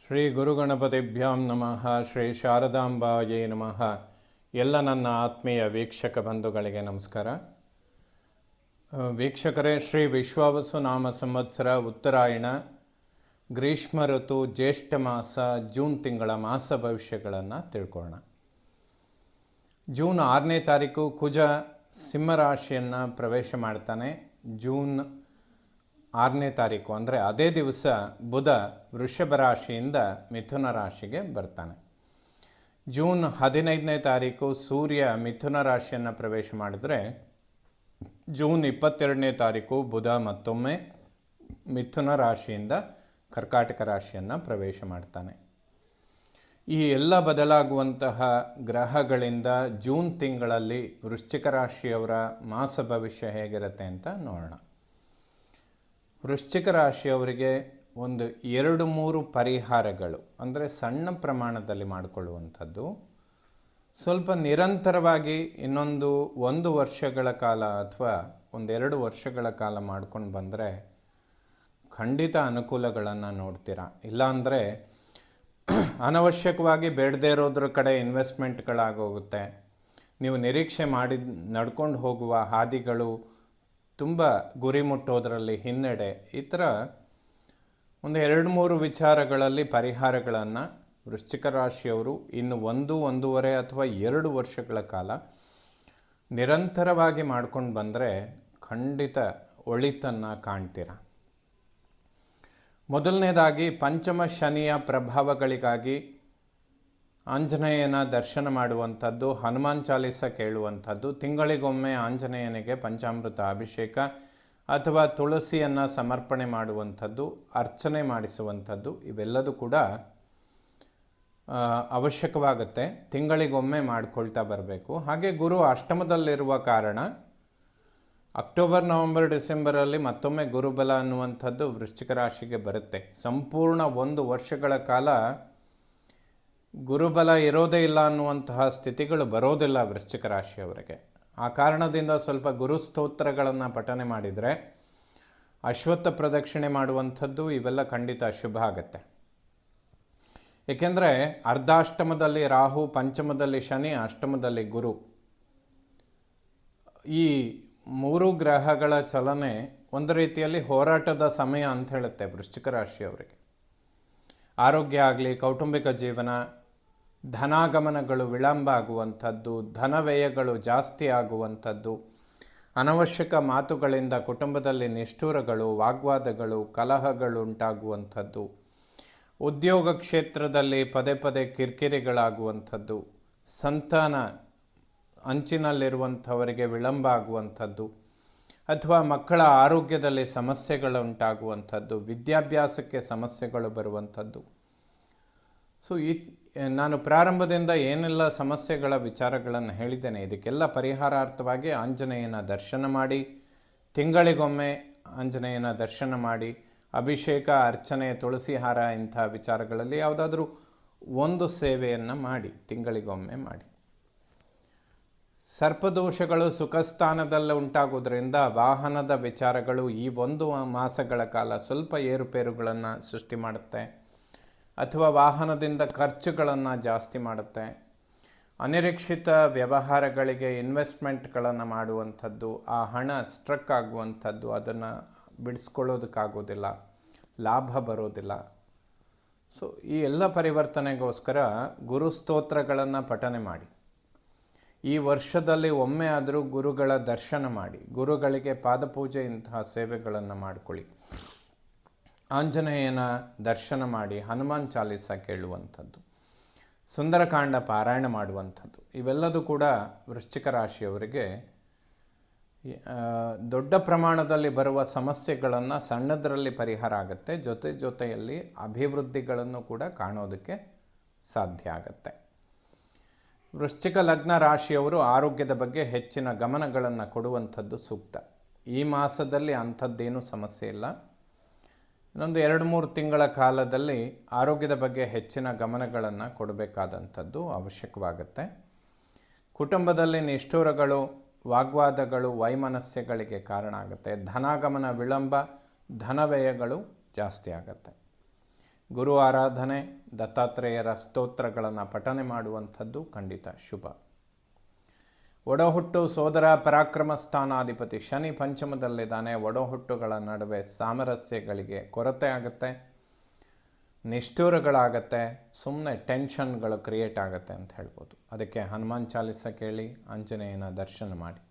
ಶ್ರೀ ಗುರುಗಣಪತಿಭ್ಯಾಂ ನಮಃ. ಶ್ರೀ ಶಾರದಾಂಬಾಯೇ ನಮಃ. ಎಲ್ಲ ನನ್ನ ಆತ್ಮೀಯ ವೀಕ್ಷಕ ಬಂಧುಗಳಿಗೆ ನಮಸ್ಕಾರ. ವೀಕ್ಷಕರೇ, ಶ್ರೀ ವಿಶ್ವಾವಸು ನಾಮ ಸಂವತ್ಸರ ಉತ್ತರಾಯಣ ಗ್ರೀಷ್ಮ ಋತು ಜ್ಯೇಷ್ಠ ಮಾಸ ಜೂನ್ ತಿಂಗಳ ಮಾಸ ಭವಿಷ್ಯಗಳನ್ನು ತಿಳ್ಕೊಳ್ಳೋಣ. ಜೂನ್ 6ನೇ ತಾರೀಕು ಕುಜ ಸಿಂಹರಾಶಿಯನ್ನು ಪ್ರವೇಶ ಮಾಡ್ತಾನೆ. ಜೂನ್ 6ನೇ ತಾರೀಕು ಅಂದರೆ ಅದೇ ದಿವಸ ಬುಧ ವೃಷಭ ರಾಶಿಯಿಂದ ಮಿಥುನ ರಾಶಿಗೆ ಬರ್ತಾನೆ. ಜೂನ್ 15ನೇ ತಾರೀಕು ಸೂರ್ಯ ಮಿಥುನ ರಾಶಿಯನ್ನು ಪ್ರವೇಶ ಮಾಡಿದರೆ ಜೂನ್ 22ನೇ ತಾರೀಕು ಬುಧ ಮತ್ತೊಮ್ಮೆ ಮಿಥುನ ರಾಶಿಯಿಂದ ಕರ್ಕಾಟಕ ರಾಶಿಯನ್ನು ಪ್ರವೇಶ ಮಾಡ್ತಾನೆ. ಈ ಎಲ್ಲ ಬದಲಾಗುವಂತಹ ಗ್ರಹಗಳಿಂದ ಜೂನ್ ತಿಂಗಳಲ್ಲಿ ವೃಶ್ಚಿಕ ರಾಶಿಯವರ ಮಾಸ ಭವಿಷ್ಯ ಹೇಗಿರುತ್ತೆ ಅಂತ ನೋಡೋಣ. ವೃಶ್ಚಿಕ ರಾಶಿಯವರಿಗೆ ಒಂದು 2-3 ಪರಿಹಾರಗಳು ಅಂದರೆ ಸಣ್ಣ ಪ್ರಮಾಣದಲ್ಲಿ ಮಾಡಿಕೊಳ್ಳುವಂಥದ್ದು, ಸ್ವಲ್ಪ ನಿರಂತರವಾಗಿ ಒಂದು ವರ್ಷಗಳ ಕಾಲ ಅಥವಾ 1-2 ವರ್ಷಗಳ ಕಾಲ ಮಾಡ್ಕೊಂಡು ಬಂದರೆ ಖಂಡಿತ ಅನುಕೂಲಗಳನ್ನು ನೋಡ್ತೀರಾ. ಇಲ್ಲಾಂದರೆ ಅನವಶ್ಯಕವಾಗಿ ಬೇಡದೇ ಇರೋದ್ರ ಕಡೆ ಇನ್ವೆಸ್ಟ್ಮೆಂಟ್ಗಳಾಗೋಗುತ್ತೆ. ನೀವು ನಿರೀಕ್ಷೆ ಮಾಡಿ ನಡ್ಕೊಂಡು ಹೋಗುವ ಹಾದಿಗಳು ತುಂಬ ಗುರಿ ಮುಟ್ಟೋದರಲ್ಲಿ ಹಿನ್ನಡೆ, ಈ ಥರ ಒಂದು 2-3 ವಿಚಾರಗಳಲ್ಲಿ ಪರಿಹಾರಗಳನ್ನು ವೃಶ್ಚಿಕ ರಾಶಿಯವರು ಇನ್ನು 1-1.5 ಅಥವಾ 2 ವರ್ಷಗಳ ಕಾಲ ನಿರಂತರವಾಗಿ ಮಾಡ್ಕೊಂಡು ಬಂದರೆ ಖಂಡಿತ ಒಳಿತನ್ನು ಕಾಣ್ತೀರ. ಮೊದಲನೇದಾಗಿ ಪಂಚಮ ಶನಿಯ ಪ್ರಭಾವಗಳಿಗಾಗಿ ಆಂಜನೇಯನ ದರ್ಶನ ಮಾಡುವಂಥದ್ದು, ಹನುಮಾನ್ ಚಾಲೀಸ ಕೇಳುವಂಥದ್ದು, ತಿಂಗಳಿಗೊಮ್ಮೆ ಆಂಜನೇಯನಿಗೆ ಪಂಚಾಮೃತ ಅಭಿಷೇಕ ಅಥವಾ ತುಳಸಿಯನ್ನು ಸಮರ್ಪಣೆ ಮಾಡುವಂಥದ್ದು, ಅರ್ಚನೆ ಮಾಡಿಸುವಂಥದ್ದು, ಇವೆಲ್ಲದೂ ಕೂಡ ಅವಶ್ಯಕವಾಗುತ್ತೆ. ತಿಂಗಳಿಗೊಮ್ಮೆ ಮಾಡಿಕೊಳ್ತಾ ಬರಬೇಕು. ಹಾಗೆ ಗುರು ಅಷ್ಟಮದಲ್ಲಿರುವ ಕಾರಣ ಅಕ್ಟೋಬರ್, ನವಂಬರ್, ಡಿಸೆಂಬರಲ್ಲಿ ಮತ್ತೊಮ್ಮೆ ಗುರುಬಲ ಅನ್ನುವಂಥದ್ದು ವೃಶ್ಚಿಕ ರಾಶಿಗೆ ಬರುತ್ತೆ. ಸಂಪೂರ್ಣ 1 ವರ್ಷಗಳ ಕಾಲ ಗುರುಬಲ ಇರೋದೇ ಇಲ್ಲ ಅನ್ನುವಂತಹ ಸ್ಥಿತಿಗಳು ಬರೋದಿಲ್ಲ ವೃಶ್ಚಿಕ ರಾಶಿಯವರಿಗೆ. ಆ ಕಾರಣದಿಂದ ಸ್ವಲ್ಪ ಗುರುಸ್ತೋತ್ರಗಳನ್ನು ಪಠನೆ ಮಾಡಿದರೆ, ಅಶ್ವತ್ಥ ಪ್ರದಕ್ಷಿಣೆ ಮಾಡುವಂಥದ್ದು, ಇವೆಲ್ಲ ಖಂಡಿತ ಶುಭ ಆಗುತ್ತೆ. ಏಕೆಂದರೆ ಅರ್ಧಾಷ್ಟಮದಲ್ಲಿ ರಾಹು, ಪಂಚಮದಲ್ಲಿ ಶನಿ, ಅಷ್ಟಮದಲ್ಲಿ ಗುರು, ಈ 3 ಗ್ರಹಗಳ ಚಲನೆ ಒಂದು ರೀತಿಯಲ್ಲಿ ಹೋರಾಟದ ಸಮಯ ಅಂತ ಹೇಳುತ್ತೆ ವೃಶ್ಚಿಕ ರಾಶಿಯವರಿಗೆ. ಆರೋಗ್ಯ ಆಗಲಿ, ಕೌಟುಂಬಿಕ ಜೀವನ, ಧನಾಗಮನಗಳು ವಿಳಂಬ ಆಗುವಂಥದ್ದು, ಧನವ್ಯಯಗಳು ಜಾಸ್ತಿ ಆಗುವಂಥದ್ದು, ಅನವಶ್ಯಕ ಮಾತುಗಳಿಂದ ಕುಟುಂಬದಲ್ಲಿ ನಿಷ್ಠುರಗಳು, ವಾಗ್ವಾದಗಳು, ಕಲಹಗಳು ಉಂಟಾಗುವಂಥದ್ದು, ಉದ್ಯೋಗ ಕ್ಷೇತ್ರದಲ್ಲಿ ಪದೇ ಪದೇ ಕಿರಿಕಿರಿಗಳಾಗುವಂಥದ್ದು, ಸಂತಾನ ಅಂಚಿನಲ್ಲಿರುವಂಥವರಿಗೆ ವಿಳಂಬ ಆಗುವಂಥದ್ದು, ಅಥವಾ ಮಕ್ಕಳ ಆರೋಗ್ಯದಲ್ಲಿ ಸಮಸ್ಯೆಗಳು ಉಂಟಾಗುವಂಥದ್ದು, ವಿದ್ಯಾಭ್ಯಾಸಕ್ಕೆ ಸಮಸ್ಯೆಗಳು ಬರುವಂಥದ್ದು. ಸೊ ನಾನು ಪ್ರಾರಂಭದಿಂದ ಏನೆಲ್ಲ ಸಮಸ್ಯೆಗಳ ವಿಚಾರಗಳನ್ನು ಹೇಳಿದ್ದೇನೆ, ಇದಕ್ಕೆಲ್ಲ ಪರಿಹಾರಾರ್ಥವಾಗಿ ಆಂಜನೇಯನ ದರ್ಶನ ಮಾಡಿ, ತಿಂಗಳಿಗೊಮ್ಮೆ ಆಂಜನೇಯನ ದರ್ಶನ ಮಾಡಿ, ಅಭಿಷೇಕ, ಅರ್ಚನೆ, ತುಳಸಿ ಹಾರ, ಇಂಥ ವಿಚಾರಗಳಲ್ಲಿ ಯಾವುದಾದ್ರೂ ಒಂದು ಸೇವೆಯನ್ನು ಮಾಡಿ, ತಿಂಗಳಿಗೊಮ್ಮೆ ಮಾಡಿ. ಸರ್ಪದೋಷಗಳು ಸುಖಸ್ಥಾನದಲ್ಲಿ ಉಂಟಾಗೋದ್ರಿಂದ ವಾಹನದ ವಿಚಾರಗಳು ಈ 1 ಮಾಸಗಳ ಕಾಲ ಸ್ವಲ್ಪ ಏರುಪೇರುಗಳನ್ನು ಸೃಷ್ಟಿ ಮಾಡುತ್ತೆ, ಅಥವಾ ವಾಹನದಿಂದ ಖರ್ಚುಗಳನ್ನು ಜಾಸ್ತಿ ಮಾಡುತ್ತೆ. ಅನಿರೀಕ್ಷಿತ ವ್ಯವಹಾರಗಳಿಗೆ ಇನ್ವೆಸ್ಟ್ಮೆಂಟ್ಗಳನ್ನು ಮಾಡುವಂಥದ್ದು, ಆ ಹಣ ಸ್ಟ್ರಕ್ ಆಗುವಂಥದ್ದು, ಅದನ್ನು ಬಿಡಿಸ್ಕೊಳ್ಳೋದಕ್ಕಾಗೋದಿಲ್ಲ, ಲಾಭ ಬರೋದಿಲ್ಲ. ಸೊ ಈ ಎಲ್ಲ ಪರಿವರ್ತನೆಗೋಸ್ಕರ ಗುರುಸ್ತೋತ್ರಗಳನ್ನು ಪಠನೆ ಮಾಡಿ. ಈ ವರ್ಷದಲ್ಲಿ ಒಮ್ಮೆ ಆದರೂ ಗುರುಗಳ ದರ್ಶನ ಮಾಡಿ, ಗುರುಗಳಿಗೆ ಪಾದಪೂಜೆ, ಇಂತಹ ಸೇವೆಗಳನ್ನು ಮಾಡಿಕೊಳ್ಳಿ. ಆಂಜನೇಯನ ದರ್ಶನ ಮಾಡಿ, ಹನುಮಾನ್ ಚಾಲೀಸ ಕೇಳುವಂಥದ್ದು, ಸುಂದರಕಾಂಡ ಪಾರಾಯಣ ಮಾಡುವಂಥದ್ದು, ಇವೆಲ್ಲದೂ ಕೂಡ ವೃಶ್ಚಿಕ ರಾಶಿಯವರಿಗೆ ದೊಡ್ಡ ಪ್ರಮಾಣದಲ್ಲಿ ಬರುವ ಸಮಸ್ಯೆಗಳನ್ನು ಸಣ್ಣದರಲ್ಲಿ ಪರಿಹಾರ ಆಗುತ್ತೆ. ಜೊತೆಯಲ್ಲಿ ಅಭಿವೃದ್ಧಿಗಳನ್ನು ಕೂಡ ಕಾಣೋದಕ್ಕೆ ಸಾಧ್ಯ ಆಗುತ್ತೆ. ವೃಶ್ಚಿಕ ಲಗ್ನ ರಾಶಿಯವರು ಆರೋಗ್ಯದ ಬಗ್ಗೆ ಹೆಚ್ಚಿನ ಗಮನಗಳನ್ನು ಕೊಡುವಂಥದ್ದು ಸೂಕ್ತ. ಈ ಮಾಸದಲ್ಲಿ ಅಂಥದ್ದೇನೂ ಸಮಸ್ಯೆ ಇಲ್ಲ. ಇನ್ನೊಂದು 2-3 ತಿಂಗಳ ಕಾಲದಲ್ಲಿ ಆರೋಗ್ಯದ ಬಗ್ಗೆ ಹೆಚ್ಚಿನ ಗಮನಗಳನ್ನು ಕೊಡಬೇಕಾದಂಥದ್ದು ಅವಶ್ಯಕವಾಗುತ್ತೆ. ಕುಟುಂಬದಲ್ಲಿ ನಿಷ್ಠುರಗಳು, ವಾಗ್ವಾದಗಳು, ವೈಮನಸ್ಯಗಳಿಗೆ ಕಾರಣ ಆಗುತ್ತೆ. ಧನಾಗಮನ ವಿಳಂಬ, ಧನವ್ಯಯಗಳು ಜಾಸ್ತಿ ಆಗುತ್ತೆ. ಗುರು ಆರಾಧನೆ, ದತ್ತಾತ್ರೇಯರ ಸ್ತೋತ್ರಗಳನ್ನು ಪಠನೆ ಮಾಡುವಂಥದ್ದು ಖಂಡಿತ ಶುಭ. ಒಡಹುಟ್ಟು ಸೋದರ ಪರಾಕ್ರಮ ಸ್ಥಾನಾಧಿಪತಿ ಶನಿ ಪಂಚಮದಲ್ಲಿದ್ದಾನೆ. ಒಡಹುಟ್ಟುಗಳ ನಡುವೆ ಸಾಮರಸ್ಯಗಳಿಗೆ ಕೊರತೆ ಆಗುತ್ತೆ, ನಿಷ್ಠೂರಗಳಾಗತ್ತೆ, ಸುಮ್ಮನೆ ಟೆನ್ಷನ್ಗಳು ಕ್ರಿಯೇಟ್ ಆಗುತ್ತೆ ಅಂತ ಹೇಳ್ಬೋದು. ಅದಕ್ಕೆ ಹನುಮಾನ್ ಚಾಲಿಸ ಕೇಳಿ, ಆಂಜನೇಯನ ದರ್ಶನ ಮಾಡಿ.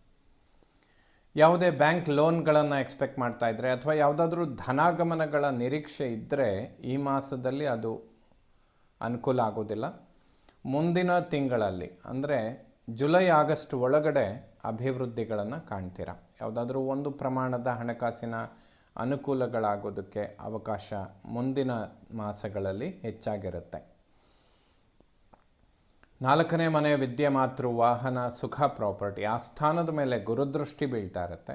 ಯಾವುದೇ ಬ್ಯಾಂಕ್ ಲೋನ್ಗಳನ್ನು ಎಕ್ಸ್ಪೆಕ್ಟ್ ಮಾಡ್ತಾ ಇದ್ದರೆ ಅಥವಾ ಯಾವುದಾದ್ರೂ ಧನಾಗಮನಗಳ ನಿರೀಕ್ಷೆ ಇದ್ದರೆ ಈ ಮಾಸದಲ್ಲಿ ಅದು ಅನುಕೂಲ ಆಗೋದಿಲ್ಲ. ಮುಂದಿನ ತಿಂಗಳಲ್ಲಿ ಅಂದರೆ ಜುಲೈ ಆಗಸ್ಟ್ ಒಳಗಡೆ ಅಭಿವೃದ್ಧಿಗಳನ್ನು ಕಾಣ್ತೀರಾ. ಯಾವುದಾದ್ರೂ ಒಂದು ಪ್ರಮಾಣದ ಹಣಕಾಸಿನ ಅನುಕೂಲಗಳಾಗೋದಕ್ಕೆ ಅವಕಾಶ ಮುಂದಿನ ಮಾಸಗಳಲ್ಲಿ ಹೆಚ್ಚಾಗಿರುತ್ತೆ. 4ನೇ ಮನೆ ವಿದ್ಯೆ, ಮಾತೃ, ವಾಹನ, ಸುಖ, ಪ್ರಾಪರ್ಟಿ. ಆ ಸ್ಥಾನದ ಮೇಲೆ ಗುರುದೃಷ್ಟಿ ಬೀಳ್ತಾ ಇರುತ್ತೆ.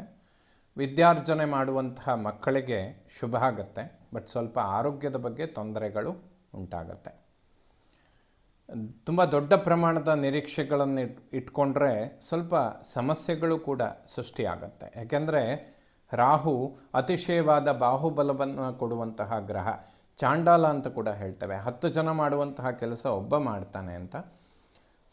ವಿದ್ಯಾರ್ಜನೆ ಮಾಡುವಂತಹ ಮಕ್ಕಳಿಗೆ ಶುಭ ಆಗುತ್ತೆ, ಬಟ್ ಸ್ವಲ್ಪ ಆರೋಗ್ಯದ ಬಗ್ಗೆ ತೊಂದರೆಗಳು ಉಂಟಾಗುತ್ತೆ. ತುಂಬ ದೊಡ್ಡ ಪ್ರಮಾಣದ ನಿರೀಕ್ಷೆಗಳನ್ನು ಇಟ್ಕೊಂಡ್ರೆ ಸ್ವಲ್ಪ ಸಮಸ್ಯೆಗಳು ಕೂಡ ಸೃಷ್ಟಿಯಾಗತ್ತೆ. ಯಾಕೆಂದರೆ ರಾಹು ಅತಿಶಯವಾದ ಬಾಹುಬಲವನ್ನು ಕೊಡುವಂತಹ ಗ್ರಹ, ಚಾಂಡಾಲ ಅಂತ ಕೂಡ ಹೇಳ್ತೇವೆ. 10 ಜನ ಮಾಡುವಂತಹ ಕೆಲಸ ಒಬ್ಬ ಮಾಡ್ತಾನೆ ಅಂತ.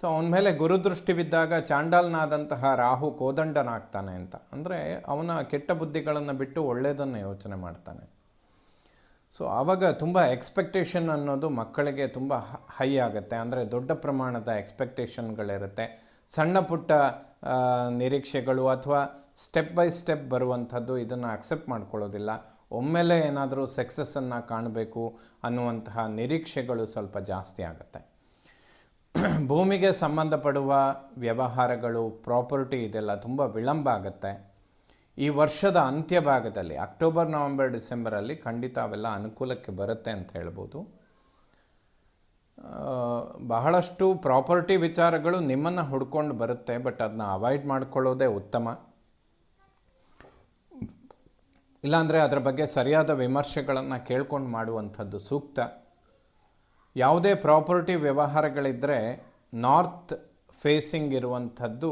ಸೊ ಅವನ ಮೇಲೆ ಗುರುದೃಷ್ಟಿ ಬಿದ್ದಾಗ ಚಾಂಡಾಲನಾದಂತಹ ರಾಹು ಕೋದಂಡನಾಗ್ತಾನೆ ಅಂತ. ಅಂದರೆ ಅವನ ಕೆಟ್ಟ ಬುದ್ಧಿಗಳನ್ನು ಬಿಟ್ಟು ಒಳ್ಳೆಯದನ್ನು ಯೋಚನೆ ಮಾಡ್ತಾನೆ. ಸೊ ಆವಾಗ ತುಂಬ ಎಕ್ಸ್ಪೆಕ್ಟೇಷನ್ ಅನ್ನೋದು ಮಕ್ಕಳಿಗೆ ತುಂಬ ಹೈ ಆಗುತ್ತೆ. ಅಂದರೆ ದೊಡ್ಡ ಪ್ರಮಾಣದ ಎಕ್ಸ್ಪೆಕ್ಟೇಷನ್ಗಳಿರುತ್ತೆ. ಸಣ್ಣ ಪುಟ್ಟ ನಿರೀಕ್ಷೆಗಳು ಅಥವಾ ಸ್ಟೆಪ್ ಬೈ ಸ್ಟೆಪ್ ಬರುವಂಥದ್ದು ಇದನ್ನು ಅಕ್ಸೆಪ್ಟ್ ಮಾಡ್ಕೊಳ್ಳೋದಿಲ್ಲ. ಒಮ್ಮೆಲೆ ಏನಾದರೂ ಸಕ್ಸಸ್ಸನ್ನು ಕಾಣಬೇಕು ಅನ್ನುವಂತಹ ನಿರೀಕ್ಷೆಗಳು ಸ್ವಲ್ಪ ಜಾಸ್ತಿ ಆಗುತ್ತೆ. ಭೂಮಿಗೆ ಸಂಬಂಧಪಡುವ ವ್ಯವಹಾರಗಳು, ಪ್ರಾಪರ್ಟಿ ಇದೆಲ್ಲ ತುಂಬ ವಿಳಂಬ ಆಗುತ್ತೆ. ಈ ವರ್ಷದ ಅಂತ್ಯ ಭಾಗದಲ್ಲಿ ಅಕ್ಟೋಬರ್, ನವಂಬರ್, ಡಿಸೆಂಬರಲ್ಲಿ ಖಂಡಿತ ಅವೆಲ್ಲ ಅನುಕೂಲಕ್ಕೆ ಬರುತ್ತೆ ಅಂತ ಹೇಳ್ಬೋದು. ಬಹಳಷ್ಟು ಪ್ರಾಪರ್ಟಿ ವಿಚಾರಗಳು ನಿಮ್ಮನ್ನು ಹುಡ್ಕೊಂಡು ಬರುತ್ತೆ, ಬಟ್ ಅದನ್ನ ಅವಾಯ್ಡ್ ಮಾಡ್ಕೊಳ್ಳೋದೇ ಉತ್ತಮ. ಇಲ್ಲಾಂದರೆ ಅದರ ಬಗ್ಗೆ ಸರಿಯಾದ ವಿಮರ್ಶೆಗಳನ್ನು ಕೇಳ್ಕೊಂಡು ಮಾಡುವಂಥದ್ದು ಸೂಕ್ತ. ಯಾವುದೇ ಪ್ರಾಪರ್ಟಿ ವ್ಯವಹಾರಗಳಿದ್ದರೆ ನಾರ್ತ್ ಫೇಸಿಂಗ್ ಇರುವಂಥದ್ದು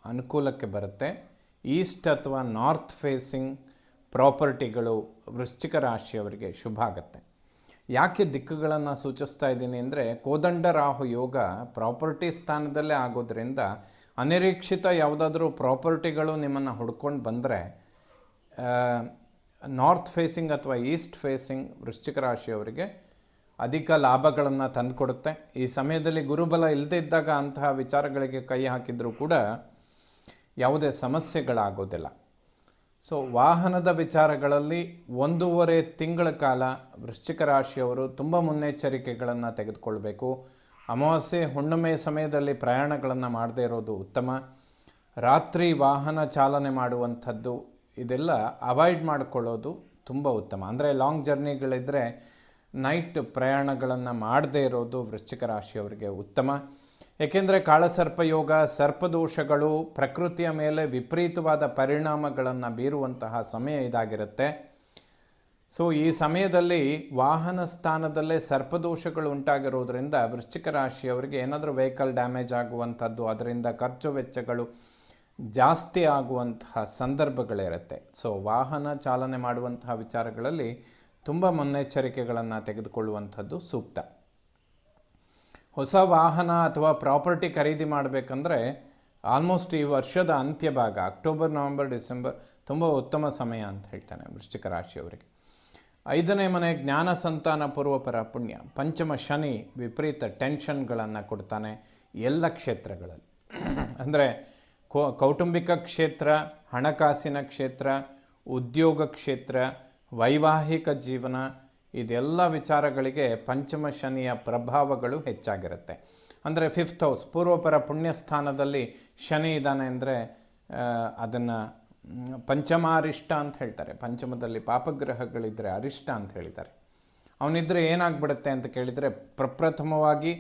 ಅನುಕೂಲಕ್ಕೆ ಬರುತ್ತೆ. ಈಸ್ಟ್ ಅಥವಾ ನಾರ್ತ್ ಫೇಸಿಂಗ್ ಪ್ರಾಪರ್ಟಿಗಳು ವೃಶ್ಚಿಕ ರಾಶಿಯವರಿಗೆ ಶುಭ ಆಗುತ್ತೆ. ಯಾಕೆ ದಿಕ್ಕುಗಳನ್ನು ಸೂಚಿಸ್ತಾ ಇದ್ದೀನಿ ಅಂದರೆ, ಕೋದಂಡ ರಾಹು ಯೋಗ ಪ್ರಾಪರ್ಟಿ ಸ್ಥಾನದಲ್ಲೇ ಆಗೋದ್ರಿಂದ ಅನಿರೀಕ್ಷಿತ ಯಾವುದಾದ್ರೂ ಪ್ರಾಪರ್ಟಿಗಳು ನಿಮ್ಮನ್ನು ಹುಡ್ಕೊಂಡು ಬಂದರೆ ನಾರ್ತ್ ಫೇಸಿಂಗ್ ಅಥವಾ ಈಸ್ಟ್ ಫೇಸಿಂಗ್ ವೃಶ್ಚಿಕ ರಾಶಿಯವರಿಗೆ ಅಧಿಕ ಲಾಭಗಳನ್ನು ತಂದುಕೊಡುತ್ತೆ. ಈ ಸಮಯದಲ್ಲಿ ಗುರುಬಲ ಇಲ್ಲದೇ ಇದ್ದಾಗ ಅಂತಹ ವಿಚಾರಗಳಿಗೆ ಕೈ ಹಾಕಿದರೂ ಕೂಡ ಯಾವುದೇ ಸಮಸ್ಯೆಗಳಾಗೋದಿಲ್ಲ. ಸೊ ವಾಹನದ ವಿಚಾರಗಳಲ್ಲಿ 1.5 ತಿಂಗಳ ಕಾಲ ವೃಶ್ಚಿಕ ರಾಶಿಯವರು ತುಂಬ ಮುನ್ನೆಚ್ಚರಿಕೆಗಳನ್ನು ತೆಗೆದುಕೊಳ್ಬೇಕು. ಅಮಾವಾಸ್ಯೆ, ಹುಣ್ಣಿಮೆ ಸಮಯದಲ್ಲಿ ಪ್ರಯಾಣಗಳನ್ನು ಮಾಡದೇ ಇರೋದು ಉತ್ತಮ. ರಾತ್ರಿ ವಾಹನ ಚಾಲನೆ ಮಾಡುವಂಥದ್ದು ಇದೆಲ್ಲ ಅವಾಯ್ಡ್ ಮಾಡಿಕೊಳ್ಳೋದು ತುಂಬ ಉತ್ತಮ. ಅಂದರೆ ಲಾಂಗ್ ಜರ್ನಿಗಳಿದ್ದರೆ ನೈಟ್ ಪ್ರಯಾಣಗಳನ್ನು ಮಾಡದೇ ಇರೋದು ವೃಶ್ಚಿಕ ರಾಶಿಯವರಿಗೆ ಉತ್ತಮ. ಏಕೆಂದರೆ ಕಾಳಸರ್ಪ ಯೋಗ, ಸರ್ಪದೋಷಗಳು ಪ್ರಕೃತಿಯ ಮೇಲೆ ವಿಪರೀತವಾದ ಪರಿಣಾಮಗಳನ್ನು ಬೀರುವಂತಹ ಸಮಯ ಇದಾಗಿರುತ್ತೆ. ಸೊ ಈ ಸಮಯದಲ್ಲಿ ವಾಹನ ಸ್ಥಾನದಲ್ಲೇ ಸರ್ಪದೋಷಗಳು ಉಂಟಾಗಿರೋದ್ರಿಂದ ವೃಶ್ಚಿಕ ರಾಶಿಯವರಿಗೆ ಏನಾದರೂ ವೆಹಿಕಲ್ ಡ್ಯಾಮೇಜ್ ಆಗುವಂಥದ್ದು, ಅದರಿಂದ ಖರ್ಚು ವೆಚ್ಚಗಳು ಜಾಸ್ತಿ ಆಗುವಂತಹ ಸಂದರ್ಭಗಳಿರುತ್ತೆ. ಸೊ ವಾಹನ ಚಾಲನೆ ಮಾಡುವಂತಹ ವಿಚಾರಗಳಲ್ಲಿ ತುಂಬ ಮುನ್ನೆಚ್ಚರಿಕೆಗಳನ್ನು ತೆಗೆದುಕೊಳ್ಳುವಂಥದ್ದು ಸೂಕ್ತ. ಹೊಸ ವಾಹನ ಅಥವಾ ಪ್ರಾಪರ್ಟಿ ಖರೀದಿ ಮಾಡಬೇಕಂದ್ರೆ ಆಲ್ಮೋಸ್ಟ್ ಈ ವರ್ಷದ ಅಂತ್ಯ ಭಾಗ ಅಕ್ಟೋಬರ್, ನವಂಬರ್, ಡಿಸೆಂಬರ್ ತುಂಬ ಉತ್ತಮ ಸಮಯ ಅಂತ ಹೇಳ್ತಾನೆ ವೃಶ್ಚಿಕ ರಾಶಿಯವರಿಗೆ. 5ನೇ ಮನೆ ಜ್ಞಾನ, ಸಂತಾನ, ಪೂರ್ವಪರ ಪುಣ್ಯ. ಪಂಚಮ ಶನಿ ವಿಪರೀತ ಟೆನ್ಷನ್ಗಳನ್ನು ಕೊಡ್ತಾನೆ ಎಲ್ಲ ಕ್ಷೇತ್ರಗಳಲ್ಲಿ. ಅಂದರೆ ಕೌಟುಂಬಿಕ ಕ್ಷೇತ್ರ, ಹಣಕಾಸಿನ ಕ್ಷೇತ್ರ, ಉದ್ಯೋಗ ಕ್ಷೇತ್ರ, ವೈವಾಹಿಕ ಜೀವನ, ಇದೆಲ್ಲ ವಿಚಾರಗಳಿಗೆ ಪಂಚಮ ಶನಿಯ ಪ್ರಭಾವಗಳು ಹೆಚ್ಚಾಗಿರುತ್ತೆ. ಅಂದರೆ 5th ಹೌಸ್ ಪೂರ್ವಪರ ಪುಣ್ಯ ಸ್ಥಾನದಲ್ಲಿ ಶನಿ ಇದ್ದಾನೆ ಅಂದರೆ ಅದನ್ನು ಪಂಚಮಾರಿಷ್ಟ ಅಂತ ಹೇಳ್ತಾರೆ. ಪಂಚಮದಲ್ಲಿ ಪಾಪಗ್ರಹಗಳಿದ್ದರೆ ಅರಿಷ್ಟ ಅಂತ ಹೇಳಿದ್ದಾರೆ. ಅವನಿದ್ದರೆ ಏನಾಗ್ಬಿಡುತ್ತೆ ಅಂತ ಕೇಳಿದರೆ, ಪ್ರಪ್ರಥಮವಾಗಿ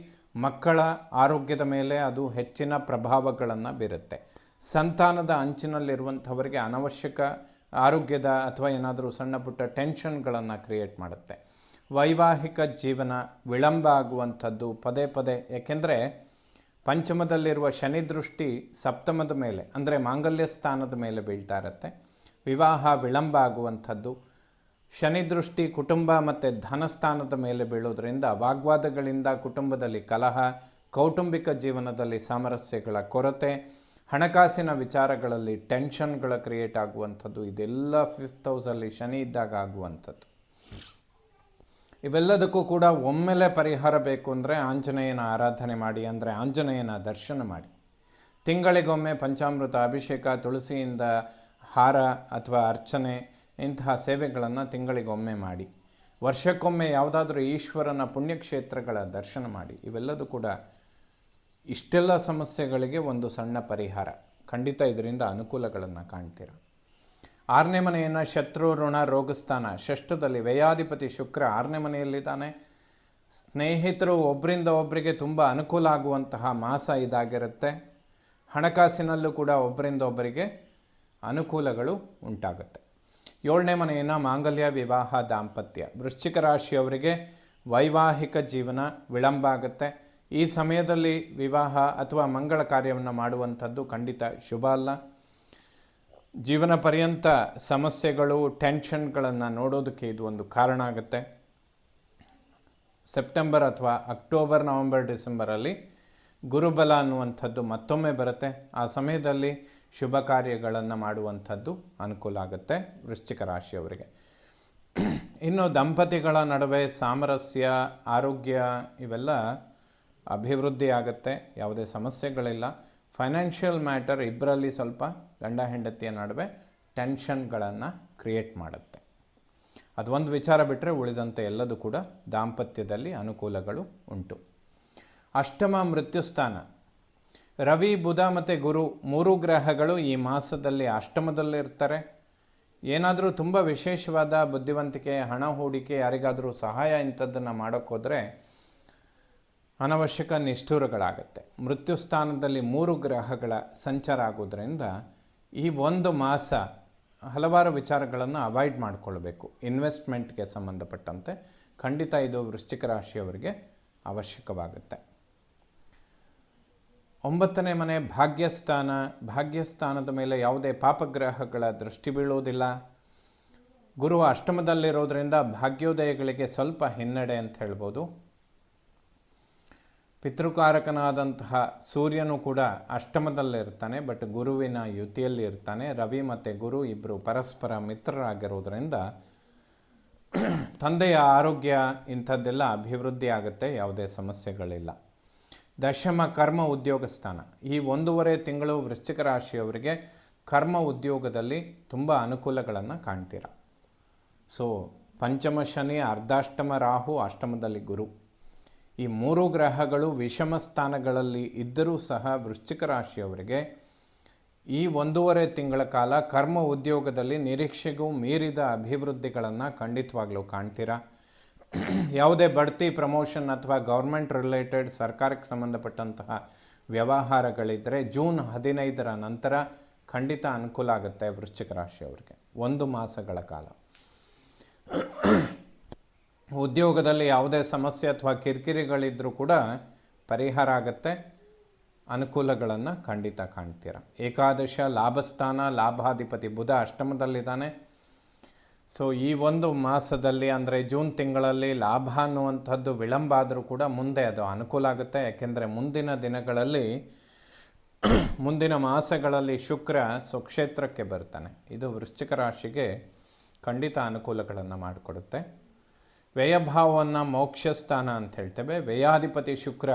ಮಕ್ಕಳ ಆರೋಗ್ಯದ ಮೇಲೆ ಅದು ಹೆಚ್ಚಿನ ಪ್ರಭಾವಗಳನ್ನು ಬೀರುತ್ತೆ. ಸಂತಾನದ ಅಂಚಿನಲ್ಲಿರುವಂಥವರಿಗೆ ಅನವಶ್ಯಕ ಆರೋಗ್ಯದ ಅಥವಾ ಏನಾದರೂ ಸಣ್ಣ ಪುಟ್ಟ ಟೆನ್ಷನ್ಗಳನ್ನು ಕ್ರಿಯೇಟ್ ಮಾಡುತ್ತೆ. ವೈವಾಹಿಕ ಜೀವನ ವಿಳಂಬ ಆಗುವಂಥದ್ದು ಪದೇ ಪದೇ. ಏಕೆಂದರೆ ಪಂಚಮದಲ್ಲಿರುವ ಶನಿ ದೃಷ್ಟಿ ಸಪ್ತಮದ ಮೇಲೆ ಅಂದರೆ ಮಾಂಗಲ್ಯ ಸ್ಥಾನದ ಮೇಲೆ ಬೀಳ್ತಾ ಇರುತ್ತೆ. ವಿವಾಹ ವಿಳಂಬ ಆಗುವಂಥದ್ದು, ಶನಿ ದೃಷ್ಟಿ ಕುಟುಂಬ ಮತ್ತು ಧನಸ್ಥಾನದ ಮೇಲೆ ಬೀಳೋದ್ರಿಂದ ವಾಗ್ವಾದಗಳಿಂದ ಕುಟುಂಬದಲ್ಲಿ ಕಲಹ, ಕೌಟುಂಬಿಕ ಜೀವನದಲ್ಲಿ ಸಾಮರಸ್ಯಗಳ ಕೊರತೆ, ಹಣಕಾಸಿನ ವಿಚಾರಗಳಲ್ಲಿ ಟೆನ್ಷನ್ಗಳ ಕ್ರಿಯೇಟ್ ಆಗುವಂಥದ್ದು, ಇದೆಲ್ಲ 5th ಹೌಸಲ್ಲಿ ಶನಿ ಇದ್ದಾಗ ಆಗುವಂಥದ್ದು. ಇವೆಲ್ಲದಕ್ಕೂ ಕೂಡ ಒಮ್ಮೆಲೆ ಪರಿಹಾರ ಬೇಕು ಅಂದರೆ ಆಂಜನೇಯನ ಆರಾಧನೆ ಮಾಡಿ, ಅಂದರೆ ಆಂಜನೇಯನ ದರ್ಶನ ಮಾಡಿ. ತಿಂಗಳಿಗೊಮ್ಮೆ ಪಂಚಾಮೃತ ಅಭಿಷೇಕ, ತುಳಸಿಯಿಂದ ಹಾರ ಅಥವಾ ಅರ್ಚನೆ ಇಂತಹ ಸೇವೆಗಳನ್ನು ತಿಂಗಳಿಗೊಮ್ಮೆ ಮಾಡಿ. ವರ್ಷಕ್ಕೊಮ್ಮೆ ಯಾವುದಾದ್ರೂ ಈಶ್ವರನ ಪುಣ್ಯಕ್ಷೇತ್ರಗಳ ದರ್ಶನ ಮಾಡಿ. ಇವೆಲ್ಲದೂ ಕೂಡ ಇಷ್ಟೆಲ್ಲ ಸಮಸ್ಯೆಗಳಿಗೆ ಒಂದು ಸಣ್ಣ ಪರಿಹಾರ. ಖಂಡಿತ ಇದರಿಂದ ಅನುಕೂಲಗಳನ್ನು ಕಾಣ್ತೀರ. 6ನೇ ಮನೆಯನ್ನು ಶತ್ರು, ಋಣ, ರೋಗಸ್ಥಾನ, ಷಷ್ಠದಲ್ಲಿ ವ್ಯಯಾಧಿಪತಿ ಶುಕ್ರ 6ನೇ ಮನೆಯಲ್ಲಿದ್ದಾನೆ. ಸ್ನೇಹಿತರು ಒಬ್ಬರಿಂದ ಒಬ್ಬರಿಗೆ ತುಂಬ ಅನುಕೂಲ ಆಗುವಂತಹ ಮಾಸ ಇದಾಗಿರುತ್ತೆ. ಹಣಕಾಸಿನಲ್ಲೂ ಕೂಡ ಒಬ್ಬರಿಂದ ಒಬ್ಬರಿಗೆ ಅನುಕೂಲಗಳು ಉಂಟಾಗುತ್ತೆ. 7ನೇ ಮನೆಯನ್ನು ಮಾಂಗಲ್ಯ, ವಿವಾಹ, ದಾಂಪತ್ಯ. ವೃಶ್ಚಿಕ ರಾಶಿಯವರಿಗೆ ವೈವಾಹಿಕ ಜೀವನ ವಿಳಂಬ ಆಗುತ್ತೆ. ಈ ಸಮಯದಲ್ಲಿ ವಿವಾಹ ಅಥವಾ ಮಂಗಳ ಕಾರ್ಯವನ್ನು ಮಾಡುವಂಥದ್ದು ಖಂಡಿತ ಶುಭ ಅಲ್ಲ. ಜೀವನ ಪರ್ಯಂತ ಸಮಸ್ಯೆಗಳು, ಟೆನ್ಷನ್ಗಳನ್ನು ನೋಡೋದಕ್ಕೆ ಇದು ಒಂದು ಕಾರಣ ಆಗುತ್ತೆ. ಸೆಪ್ಟೆಂಬರ್ ಅಥವಾ ಅಕ್ಟೋಬರ್, ನವಂಬರ್, ಡಿಸೆಂಬರಲ್ಲಿ ಗುರುಬಲ ಅನ್ನುವಂಥದ್ದು ಮತ್ತೊಮ್ಮೆ ಬರುತ್ತೆ. ಆ ಸಮಯದಲ್ಲಿ ಶುಭ ಕಾರ್ಯಗಳನ್ನು ಮಾಡುವಂಥದ್ದು ಅನುಕೂಲ ಆಗುತ್ತೆ ವೃಶ್ಚಿಕ ರಾಶಿಯವರಿಗೆ. ಇನ್ನು ದಂಪತಿಗಳ ನಡುವೆ ಸಾಮರಸ್ಯ, ಆರೋಗ್ಯ ಇವೆಲ್ಲ ಅಭಿವೃದ್ಧಿ ಆಗುತ್ತೆ. ಯಾವುದೇ ಸಮಸ್ಯೆಗಳಿಲ್ಲ. ಫೈನಾನ್ಷಿಯಲ್ ಮ್ಯಾಟರ್ ಇಬ್ಬರಲ್ಲಿ ಸ್ವಲ್ಪ ಗಂಡ ಹೆಂಡತಿಯ ನಡುವೆ ಟೆನ್ಷನ್ಗಳನ್ನು ಕ್ರಿಯೇಟ್ ಮಾಡುತ್ತೆ. ಅದೊಂದು ವಿಚಾರ ಬಿಟ್ಟರೆ ಉಳಿದಂತೆ ಎಲ್ಲದೂ ಕೂಡ ದಾಂಪತ್ಯದಲ್ಲಿ ಅನುಕೂಲಗಳು ಉಂಟು. ಅಷ್ಟಮ ಮೃತ್ಯುಸ್ಥಾನ. ರವಿ, ಬುಧ ಮತ್ತು ಗುರು 3 ಗ್ರಹಗಳು ಈ ಮಾಸದಲ್ಲಿ ಅಷ್ಟಮದಲ್ಲಿರ್ತಾರೆ. ಏನಾದರೂ ತುಂಬ ವಿಶೇಷವಾದ ಬುದ್ಧಿವಂತಿಕೆ, ಹಣ ಹೂಡಿಕೆ, ಯಾರಿಗಾದರೂ ಸಹಾಯ ಇಂಥದ್ದನ್ನು ಮಾಡೋಕ್ಕೋದ್ರೆ ಅನವಶ್ಯಕ ನಿಷ್ಠುರಗಳಾಗುತ್ತೆ. ಮೃತ್ಯುಸ್ಥಾನದಲ್ಲಿ 3 ಗ್ರಹಗಳ ಸಂಚಾರ ಆಗೋದ್ರಿಂದ ಈ ಒಂದು ಮಾಸ ಹಲವಾರು ವಿಚಾರಗಳನ್ನು ಅವಾಯ್ಡ್ ಮಾಡಿಕೊಳ್ಬೇಕು. ಇನ್ವೆಸ್ಟ್ಮೆಂಟ್ಗೆ ಸಂಬಂಧಪಟ್ಟಂತೆ ಖಂಡಿತ ಇದು ವೃಶ್ಚಿಕ ರಾಶಿಯವರಿಗೆ ಅವಶ್ಯಕವಾಗುತ್ತೆ. 9ನೇ ಮನೆ ಭಾಗ್ಯಸ್ಥಾನ. ಭಾಗ್ಯಸ್ಥಾನದ ಮೇಲೆ ಯಾವುದೇ ಪಾಪಗ್ರಹಗಳ ದೃಷ್ಟಿ ಬೀಳುವುದಿಲ್ಲ. ಗುರು ಅಷ್ಟಮದಲ್ಲಿರೋದ್ರಿಂದ ಭಾಗ್ಯೋದಯಗಳಿಗೆ ಸ್ವಲ್ಪ ಹಿನ್ನಡೆ ಅಂತ ಹೇಳ್ಬೋದು. ಪಿತೃಕಾರಕನಾದಂತಹ ಸೂರ್ಯನು ಕೂಡ ಅಷ್ಟಮದಲ್ಲಿರ್ತಾನೆ, ಬಟ್ ಗುರುವಿನ ಯುತಿಯಲ್ಲಿ ಇರ್ತಾನೆ. ರವಿ ಮತ್ತು ಗುರು ಇಬ್ಬರು ಪರಸ್ಪರ ಮಿತ್ರರಾಗಿರೋದ್ರಿಂದ ತಂದೆಯ ಆರೋಗ್ಯ ಇಂಥದ್ದೆಲ್ಲ ಅಭಿವೃದ್ಧಿ ಆಗುತ್ತೆ, ಯಾವುದೇ ಸಮಸ್ಯೆಗಳಿಲ್ಲ. ದಶಮ ಕರ್ಮ ಉದ್ಯೋಗ ಸ್ಥಾನ. ಈ 1.5 ತಿಂಗಳು ವೃಶ್ಚಿಕ ರಾಶಿಯವರಿಗೆ ಕರ್ಮ ಉದ್ಯೋಗದಲ್ಲಿ ತುಂಬ ಅನುಕೂಲಗಳನ್ನು ಕಾಣ್ತೀರ. ಸೊ ಪಂಚಮ ಶನಿ, ಅರ್ಧಾಷ್ಟಮ ರಾಹು, ಅಷ್ಟಮದಲ್ಲಿ ಗುರು, ಈ 3 ಗ್ರಹಗಳು ವಿಷಮ ಸ್ಥಾನಗಳಲ್ಲಿ ಇದ್ದರೂ ಸಹ ವೃಶ್ಚಿಕ ರಾಶಿಯವರಿಗೆ ಈ 1.5 ತಿಂಗಳ ಕಾಲ ಕರ್ಮ ಉದ್ಯೋಗದಲ್ಲಿ ನಿರೀಕ್ಷೆಗೂ ಮೀರಿದ ಅಭಿವೃದ್ಧಿಗಳನ್ನು ಖಂಡಿತವಾಗ್ಲೂ ಕಾಣ್ತೀರಾ. ಯಾವುದೇ ಬಡ್ತಿ, ಪ್ರಮೋಷನ್ ಅಥವಾ ಗೌರ್ಮೆಂಟ್ ರಿಲೇಟೆಡ್ ಸರ್ಕಾರಕ್ಕೆ ಸಂಬಂಧಪಟ್ಟಂತಹ ವ್ಯವಹಾರಗಳಿದ್ದರೆ ಜೂನ್ 15ರ ನಂತರ ಖಂಡಿತ ಅನುಕೂಲ ಆಗುತ್ತೆ ವೃಶ್ಚಿಕ ರಾಶಿಯವರಿಗೆ 1 ಮಾಸಗಳ ಕಾಲ. ಉದ್ಯೋಗದಲ್ಲಿ ಯಾವುದೇ ಸಮಸ್ಯೆ ಅಥವಾ ಕಿರಿಕಿರಿಗಳಿದ್ದರೂ ಕೂಡ ಪರಿಹಾರ ಆಗುತ್ತೆ. ಅನುಕೂಲಗಳನ್ನು ಖಂಡಿತ ಕಾಣ್ತೀರ. ಏಕಾದಶ ಲಾಭಸ್ಥಾನ. ಲಾಭಾಧಿಪತಿ ಬುಧ ಅಷ್ಟಮದಲ್ಲಿದ್ದಾನೆ. ಸೊ ಈ 1 ಮಾಸದಲ್ಲಿ ಅಂದರೆ ಜೂನ್ ತಿಂಗಳಲ್ಲಿ ಲಾಭ ಅನ್ನುವಂಥದ್ದು ವಿಳಂಬ ಆದರೂ ಕೂಡ ಮುಂದೆ ಅದು ಅನುಕೂಲ ಆಗುತ್ತೆ. ಯಾಕೆಂದರೆ ಮುಂದಿನ ದಿನಗಳಲ್ಲಿ, ಮುಂದಿನ ಮಾಸಗಳಲ್ಲಿ ಶುಕ್ರ ಸ್ವಕ್ಷೇತ್ರಕ್ಕೆ ಬರ್ತಾನೆ. ಇದು ವೃಶ್ಚಿಕ ರಾಶಿಗೆ ಖಂಡಿತ ಅನುಕೂಲಗಳನ್ನು ಮಾಡಿಕೊಡುತ್ತೆ. ವ್ಯಯಭಾವವನ್ನು ಮೋಕ್ಷ ಸ್ಥಾನ ಅಂತ ಹೇಳ್ತೇವೆ. ವ್ಯಯಾಧಿಪತಿ ಶುಕ್ರ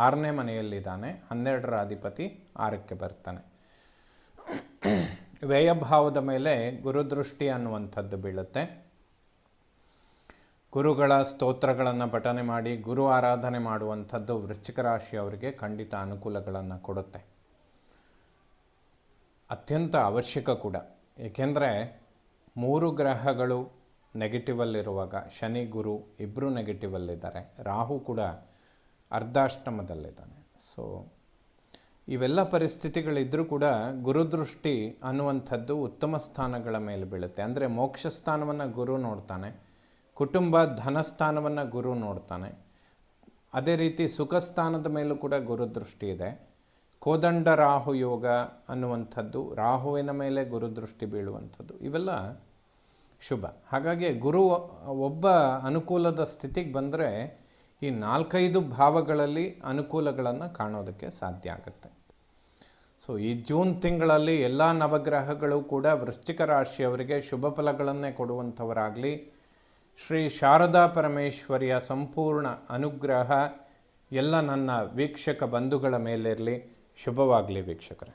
6ನೇ ಮನೆಯಲ್ಲಿದ್ದಾನೆ. 12ರ ಅಧಿಪತಿ 6ಕ್ಕೆ ಬರ್ತಾನೆ. ವ್ಯಯಭಾವದ ಮೇಲೆ ಗುರುದೃಷ್ಟಿ ಅನ್ನುವಂಥದ್ದು ಬೀಳುತ್ತೆ. ಗುರುಗಳ ಸ್ತೋತ್ರಗಳನ್ನು ಪಠನೆ ಮಾಡಿ ಗುರು ಆರಾಧನೆ ಮಾಡುವಂಥದ್ದು ವೃಶ್ಚಿಕ ರಾಶಿಯವರಿಗೆ ಖಂಡಿತ ಅನುಕೂಲಗಳನ್ನು ಕೊಡುತ್ತೆ. ಅತ್ಯಂತ ಅವಶ್ಯಕ ಕೂಡ. ಏಕೆಂದರೆ 3 ಗ್ರಹಗಳು ನೆಗೆಟಿವಲ್ಲಿರುವಾಗ ಶನಿ, ಗುರು ಇಬ್ಬರೂ ನೆಗೆಟಿವಲ್ಲಿದ್ದಾರೆ. ರಾಹು ಕೂಡ ಅರ್ಧಾಷ್ಟಮದಲ್ಲಿದ್ದಾನೆ. ಸೊ ಇವೆಲ್ಲ ಪರಿಸ್ಥಿತಿಗಳಿದ್ದರೂ ಕೂಡ ಗುರುದೃಷ್ಟಿ ಅನ್ನುವಂಥದ್ದು ಉತ್ತಮ ಸ್ಥಾನಗಳ ಮೇಲೆ ಬೀಳುತ್ತೆ. ಅಂದರೆ ಮೋಕ್ಷ ಸ್ಥಾನವನ್ನು ಗುರು ನೋಡ್ತಾನೆ, ಕುಟುಂಬ ಧನಸ್ಥಾನವನ್ನು ಗುರು ನೋಡ್ತಾನೆ. ಅದೇ ರೀತಿ ಸುಖ ಸ್ಥಾನದ ಮೇಲೂ ಕೂಡ ಗುರುದೃಷ್ಟಿ ಇದೆ. ಕೋದಂಡ ರಾಹು ಯೋಗ ಅನ್ನುವಂಥದ್ದು, ರಾಹುವಿನ ಮೇಲೆ ಗುರುದೃಷ್ಟಿ ಬೀಳುವಂಥದ್ದು, ಇವೆಲ್ಲ ಶುಭ. ಹಾಗಾಗಿ ಗುರು ಒಬ್ಬ ಅನುಕೂಲದ ಸ್ಥಿತಿಗೆ ಬಂದರೆ ಈ 4-5 ಭಾವಗಳಲ್ಲಿ ಅನುಕೂಲಗಳನ್ನು ಕಾಣೋದಕ್ಕೆ ಸಾಧ್ಯ ಆಗುತ್ತೆ. ಸೊ ಈ ಜೂನ್ ತಿಂಗಳಲ್ಲಿ ಎಲ್ಲ ನವಗ್ರಹಗಳು ಕೂಡ ವೃಶ್ಚಿಕ ರಾಶಿಯವರಿಗೆ ಶುಭ ಫಲಗಳನ್ನೇ ಕೊಡುವಂಥವರಾಗಲಿ. ಶ್ರೀ ಶಾರದಾ ಪರಮೇಶ್ವರಿಯ ಸಂಪೂರ್ಣ ಅನುಗ್ರಹ ಎಲ್ಲ ನನ್ನ ವೀಕ್ಷಕ ಬಂಧುಗಳ ಮೇಲಿರಲಿ. ಶುಭವಾಗಲಿ ವೀಕ್ಷಕರೇ.